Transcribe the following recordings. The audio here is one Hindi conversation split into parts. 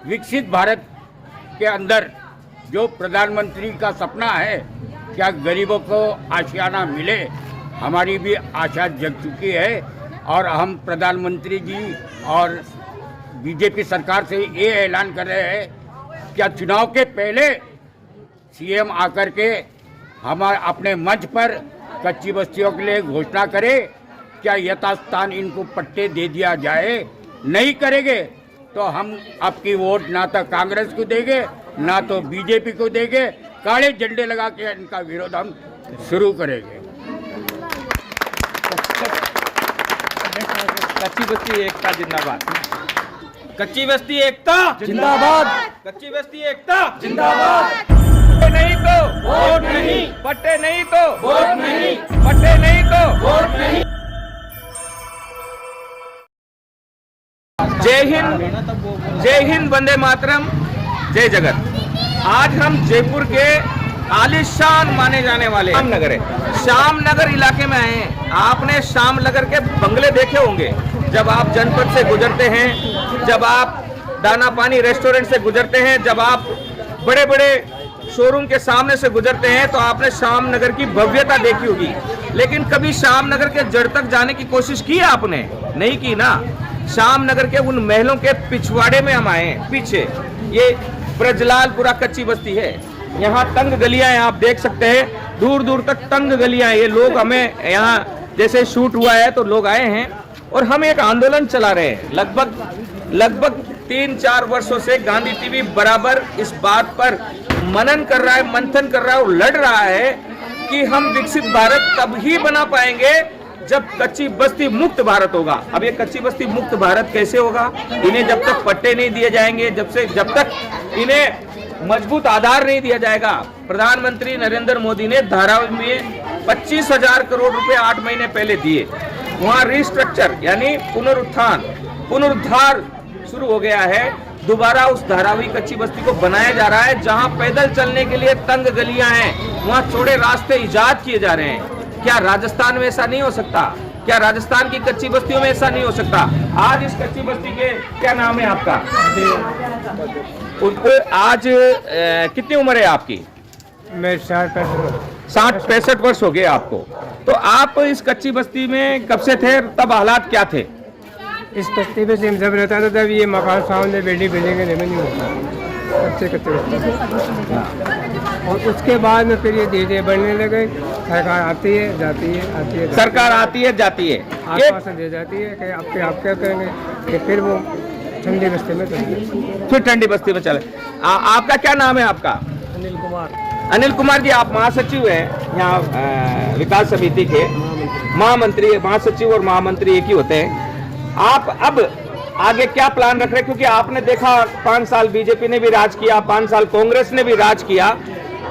विकसित भारत के अंदर जो प्रधानमंत्री का सपना है, क्या गरीबों को आशियाना मिले, हमारी भी आशा जग चुकी है। और हम प्रधानमंत्री जी और बीजेपी सरकार से ये ऐलान कर रहे हैं, क्या चुनाव के पहले सीएम आकर के हमारे अपने मंच पर कच्ची बस्तियों के लिए घोषणा करे, क्या यथास्थान इनको पट्टे दे दिया जाए। नहीं करेंगे तो हम आपकी वोट ना तो कांग्रेस को देंगे ना तो बीजेपी को देंगे, काले झंडे लगा के इनका विरोध हम शुरू करेंगे। कच्ची बस्ती एकता जिंदाबाद, कच्ची बस्ती एकता जिंदाबाद, कच्ची बस्ती एकता जिंदाबाद। पट्टे नहीं तो वोट नहीं, पट्टे नहीं तो वोट नहीं, पट्टे नहीं तो वोट नहीं। जय हिंद, वंदे मातरम, जय जगत। आज हम जयपुर के आलीशान माने जाने वाले श्यामनगर है, श्यामनगर इलाके में आए हैं। आपने श्यामनगर के बंगले देखे होंगे जब आप जनपद से गुजरते हैं, जब आप दाना पानी रेस्टोरेंट से गुजरते हैं, जब आप बड़े बड़े शोरूम के सामने से गुजरते हैं, तो आपने श्यामनगर की भव्यता देखी होगी। लेकिन कभी श्यामनगर के जड़ तक जाने की कोशिश की आपने? नहीं की ना। श्यामनगर के उन महलों के पिछवाड़े में हम आए हैं। पीछे ये ब्रजलालपुरा कच्ची बस्ती है, यहाँ तंग गलियां हैं, आप देख सकते हैं दूर दूर तक तंग गलियां हैं। ये लोग हमें यहाँ जैसे शूट हुआ है तो लोग आए हैं और हम एक आंदोलन चला रहे हैं। लगभग 3-4 वर्षों से गांधी टीवी बराबर इस बात पर मनन कर रहा है, मंथन कर रहा है और लड़ रहा है कि हम विकसित भारत तब ही बना पाएंगे जब कच्ची बस्ती मुक्त भारत होगा। अब ये कच्ची बस्ती मुक्त भारत कैसे होगा? इन्हें जब तक पट्टे नहीं दिए जाएंगे, जब तक इन्हें मजबूत आधार नहीं दिया जाएगा। प्रधानमंत्री नरेंद्र मोदी ने धारावी में 25,000 करोड़ रुपए 8 महीने पहले दिए। वहाँ रिस्ट्रक्चर यानी पुनरुद्धार शुरू हो गया है। दोबारा उस धारावी कच्ची बस्ती को बनाया जा रहा है। जहाँ पैदल चलने के लिए तंग गलियां हैं, वहाँ चौड़े रास्ते इजाद किए जा रहे हैं। क्या राजस्थान में ऐसा नहीं हो सकता? क्या राजस्थान की कच्ची बस्तियों में ऐसा नहीं हो सकता? आज इस कच्ची बस्ती के क्या नाम है आपका? आज कितनी उम्र है आपकी? मैं 60-65 वर्ष हो गए आपको। तो आप इस कच्ची बस्ती में कब से थे? तब हालात क्या थे? इस बस्ती में जब रहता था तब ये मकान सामने बिल्डिंग नहीं होता, कच्चे और उसके बाद में फिर ये धीरे बढ़ने लगे। सरकार आती है जाती है, आती है सरकार आती है जाती है, आश्वासन दे जाती है कि आप क्या करेंगे, कि फिर वो ठंडी बस्ती में चले, फिर ठंडी बस्ती में चले। आपका क्या नाम है आपका? अनिल कुमार। अनिल कुमार जी, आप महासचिव हैं यहाँ विकास समिति के, महामंत्री। महासचिव और महामंत्री एक ही होते हैं। आप अब आगे क्या प्लान रख रहे हैं? क्योंकि आपने देखा 5 साल बीजेपी ने भी राज किया, 5 साल कांग्रेस ने भी राज किया,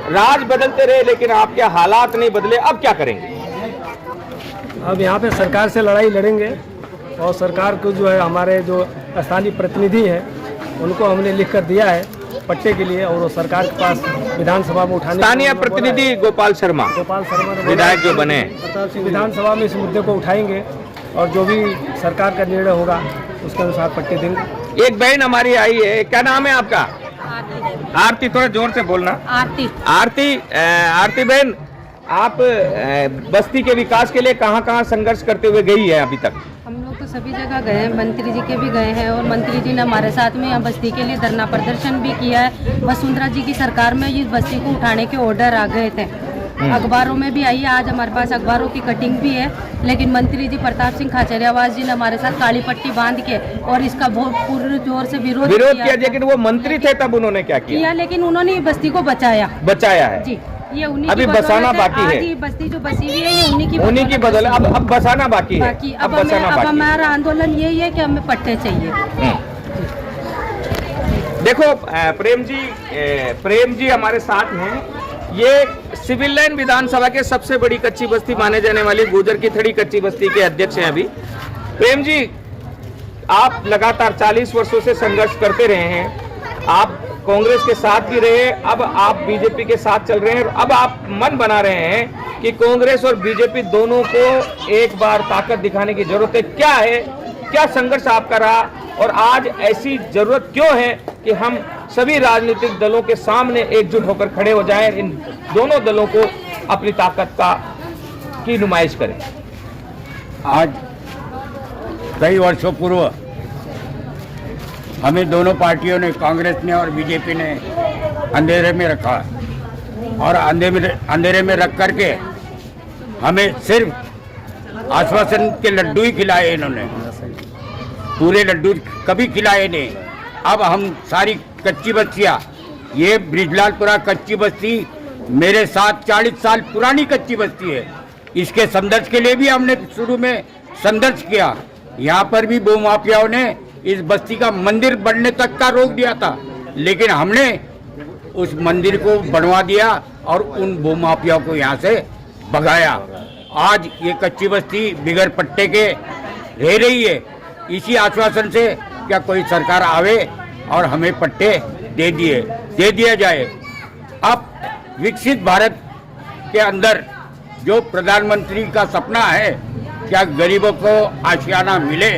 राज बदलते रहे लेकिन आपके हालात नहीं बदले। अब क्या करेंगे? अब यहाँ पे सरकार से लड़ाई लड़ेंगे और सरकार को जो है हमारे जो स्थानीय प्रतिनिधि हैं उनको हमने लिख कर दिया है पट्टे के लिए, और वो सरकार के पास विधानसभा में उठाने। स्थानीय प्रतिनिधि गोपाल शर्मा विधायक जो बने, विधानसभा में इस मुद्दे को उठाएंगे और जो भी सरकार का निर्णय होगा उसके अनुसार पट्टे देंगे। एक बहन हमारी आई है, क्या नाम है आपका? आरती। थोड़ा जोर से बोलना। आरती बहन, आप बस्ती के विकास के लिए कहाँ कहाँ संघर्ष करते हुए गई है अभी तक? हम लोग तो सभी जगह गए हैं, मंत्री जी के भी गए हैं और मंत्री जी ने हमारे साथ में यहाँ बस्ती के लिए धरना प्रदर्शन भी किया है। वसुंधरा जी की सरकार में इस बस्ती को उठाने के ऑर्डर आ गए थे, अखबारों में भी आई है। आज हमारे पास अखबारों की कटिंग भी है, लेकिन मंत्री जी प्रताप सिंह खाचरियावास जी ने हमारे साथ काली पट्टी बांध के और इसका बहुत पूरे जोर से विरोध किया। लेकिन वो मंत्री थे तब उन्होंने क्या किया? लेकिन उन्होंने बस्ती को बचाया है जी। ये उन्हीं अभी की बसाना बाकी है। ये बस्ती जो बसी हुई है ये उन्हीं की बदल। अब बसाना बाकी है। अब हमारा आंदोलन यही है कि हमें पट्टे चाहिए। देखो प्रेम जी हमारे साथ हैं। ये सिविल लाइन विधानसभा के सबसे बड़ी कच्ची बस्ती माने जाने वाली गुजर की थड़ी कच्ची बस्ती के अध्यक्ष हैं अभी। प्रेम जी, आप लगातार 40 वर्षों से संघर्ष करते रहे हैं। आप कांग्रेस के साथ भी रहे, अब आप बीजेपी के साथ चल रहे हैं और अब आप मन बना रहे हैं कि कांग्रेस और बीजेपी दोनों को एक बार ताकत दिखाने की जरूरत है। क्या है, क्या संघर्ष आपका रहा और आज ऐसी जरूरत क्यों है कि हम सभी राजनीतिक दलों के सामने एकजुट होकर खड़े हो जाएं, इन दोनों दलों को अपनी ताकत की नुमाइश करें। आज कई वर्षों पूर्व हमें दोनों पार्टियों ने, कांग्रेस ने और बीजेपी ने, अंधेरे में रखा और अंधेरे में रख करके हमें सिर्फ आश्वासन के लड्डू ही खिलाए इन्होंने, पूरे लड्डू कभी खिलाए नहीं। अब हम सारी कच्ची बस्तियाँ, ये ब्रिजलालपुरा कच्ची बस्ती मेरे साथ 40 साल पुरानी कच्ची बस्ती है, इसके संघर्ष के लिए भी हमने शुरू में संघर्ष किया। यहाँ पर भी भूमाफियाओं ने इस बस्ती का मंदिर बनने तक का रोक दिया था, लेकिन हमने उस मंदिर को बनवा दिया और उन भूमाफियाओं को यहाँ से भगाया। आज ये कच्ची बस्ती बिगड़ पट्टे के रह रही है, इसी आश्वासन से क्या कोई सरकार आवे और हमें पट्टे दे दिया जाए। अब विकसित भारत के अंदर जो प्रधानमंत्री का सपना है, क्या गरीबों को आशियाना मिले,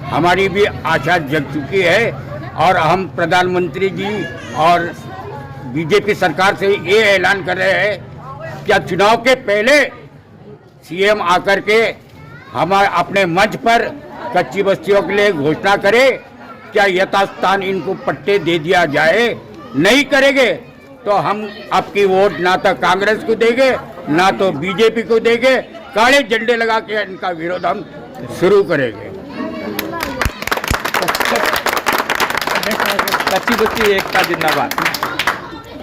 हमारी भी आशा जग चुकी है और हम प्रधानमंत्री जी और बीजेपी सरकार से ये ऐलान कर रहे हैं, क्या चुनाव के पहले सीएम आकर के हम अपने मंच पर कच्ची बस्तियों के लिए घोषणा करे, क्या यथास्थान इनको पट्टे दे दिया जाए। नहीं करेंगे तो हम आपकी वोट ना तो कांग्रेस को देंगे ना तो बीजेपी को देंगे, काले झंडे लगा के इनका विरोध हम शुरू करेंगे। कच्ची बस्ती एकता जिंदाबाद,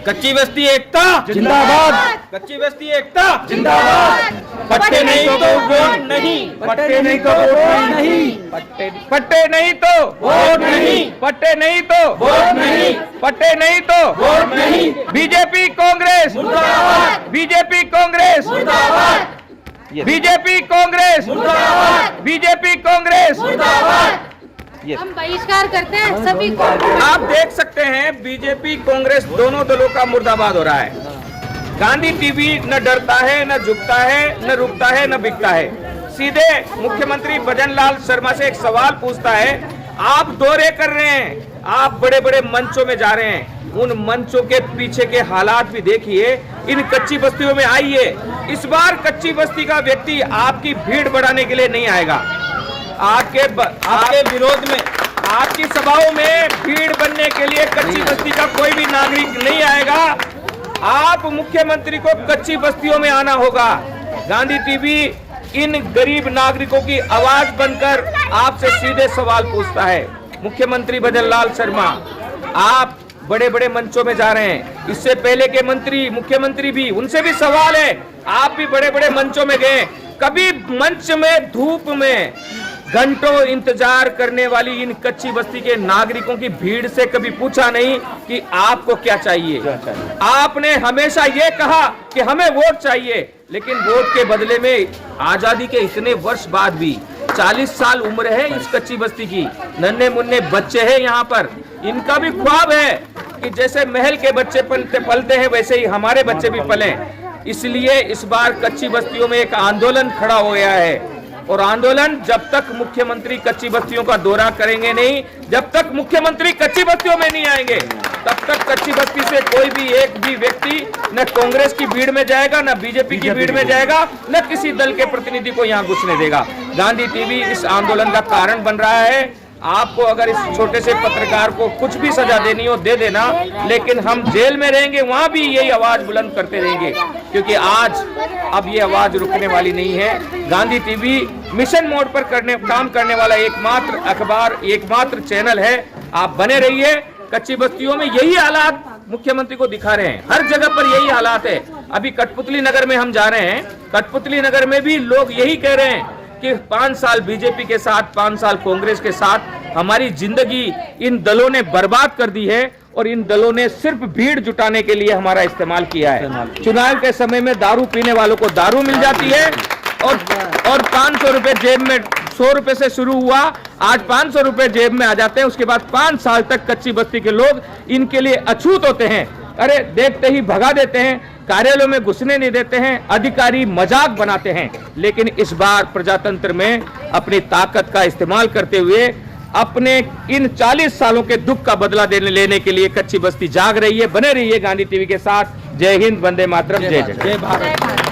कच्ची बस्ती एकता जिंदाबाद, कच्ची बस्ती एकता जिंदाबाद। पट्टे नहीं तो वोट नहीं, पट्टे नहीं तो वोट नहीं, पट्टे नहीं तो वोट नहीं, पट्टे नहीं तो वोट नहीं, पट्टे नहीं तो वोट नहीं। बीजेपी कांग्रेस मुर्दाबाद, बीजेपी कांग्रेस मुर्दाबाद, बीजेपी कांग्रेस मुर्दाबाद, बीजेपी कांग्रेस मुर्दाबाद। हम बहिष्कार करते हैं सभी को। आप देख सकते हैं बीजेपी कांग्रेस दोनों दलों का मुर्दाबाद हो रहा है। गांधी टीवी न डरता है, न झुकता है, न रुकता है, न बिकता है। सीधे मुख्यमंत्री भजनलाल शर्मा से एक सवाल पूछता है, आप दौरे कर रहे हैं, आप बड़े बड़े मंचों में जा रहे हैं, उन मंचों के पीछे के हालात भी देखिए, इन कच्ची बस्तियों में आइए। इस बार कच्ची बस्ती का व्यक्ति आपकी भीड़ बढ़ाने के लिए नहीं आएगा, आपके विरोध में, आपकी सभाओं में भीड़ बनने के लिए कच्ची बस्ती का कोई भी नागरिक नहीं आएगा। आप मुख्यमंत्री को कच्ची बस्तियों में आना होगा। गांधी टीवी इन गरीब नागरिकों की आवाज बनकर आपसे सीधे सवाल पूछता है। मुख्यमंत्री भजनलाल शर्मा, आप बड़े बड़े मंचों में जा रहे हैं, इससे पहले के मंत्री, मुख्यमंत्री भी, उनसे भी सवाल है, आप भी बड़े बड़े मंचों में गए, कभी मंच में धूप में घंटों इंतजार करने वाली इन कच्ची बस्ती के नागरिकों की भीड़ से कभी पूछा नहीं कि आपको क्या चाहिए। आपने हमेशा ये कहा कि हमें वोट चाहिए, लेकिन वोट के बदले में आजादी के इतने वर्ष बाद भी 40 साल उम्र है इस कच्ची बस्ती की, नन्हे मुन्ने बच्चे हैं यहाँ पर, इनका भी ख्वाब है कि जैसे महल के बच्चे पलते हैं वैसे ही हमारे बच्चे भी पलें। इसलिए इस बार कच्ची बस्तियों में एक आंदोलन खड़ा हो गया है, और आंदोलन जब तक मुख्यमंत्री कच्ची बस्तियों का दौरा करेंगे नहीं, जब तक मुख्यमंत्री कच्ची बस्तियों में नहीं आएंगे, तब तक कच्ची बस्ती से कोई भी एक भी व्यक्ति न कांग्रेस की भीड़ में जाएगा, न बीजेपी की भीड़ में जाएगा, न किसी दल के प्रतिनिधि को यहाँ घुसने देगा। गांधी टीवी इस आंदोलन का कारण बन रहा है। आपको अगर इस छोटे से पत्रकार को कुछ भी सजा देनी हो दे देना, लेकिन हम जेल में रहेंगे वहां भी यही आवाज बुलंद करते रहेंगे, क्योंकि आज अब ये आवाज रुकने वाली नहीं है। गांधी टीवी मिशन मोड पर काम करने वाला एकमात्र अखबार, एकमात्र चैनल है। आप बने रहिए। कच्ची बस्तियों में यही हालात मुख्यमंत्री को दिखा रहे हैं, हर जगह पर यही हालात है। अभी कठपुतली नगर में हम जा रहे हैं, कठपुतली नगर में भी लोग यही कह रहे हैं कि 5 साल बीजेपी के साथ, 5 साल कांग्रेस के साथ हमारी जिंदगी इन दलों ने बर्बाद कर दी है, और इन दलों ने सिर्फ भीड़ जुटाने के लिए हमारा इस्तेमाल किया है। चुनाव के समय में दारू पीने वालों को दारू मिल जाती है, और 500 रुपए जेब में, 100 रुपए से शुरू हुआ, आज 500 रुपए जेब में आ जाते हैं। उसके बाद 5 साल तक कच्ची बस्ती के लोग इनके लिए अछूत होते हैं। अरे देखते ही भगा देते हैं, कार्यालयों में घुसने नहीं देते हैं, अधिकारी मजाक बनाते हैं। लेकिन इस बार प्रजातंत्र में अपनी ताकत का इस्तेमाल करते हुए अपने इन 40 सालों के दुख का बदला लेने के लिए कच्ची बस्ती जाग रही है। बने रहिए गांधी टीवी के साथ। जय हिंद, वंदे मातरम, जय जगत। जय भारत।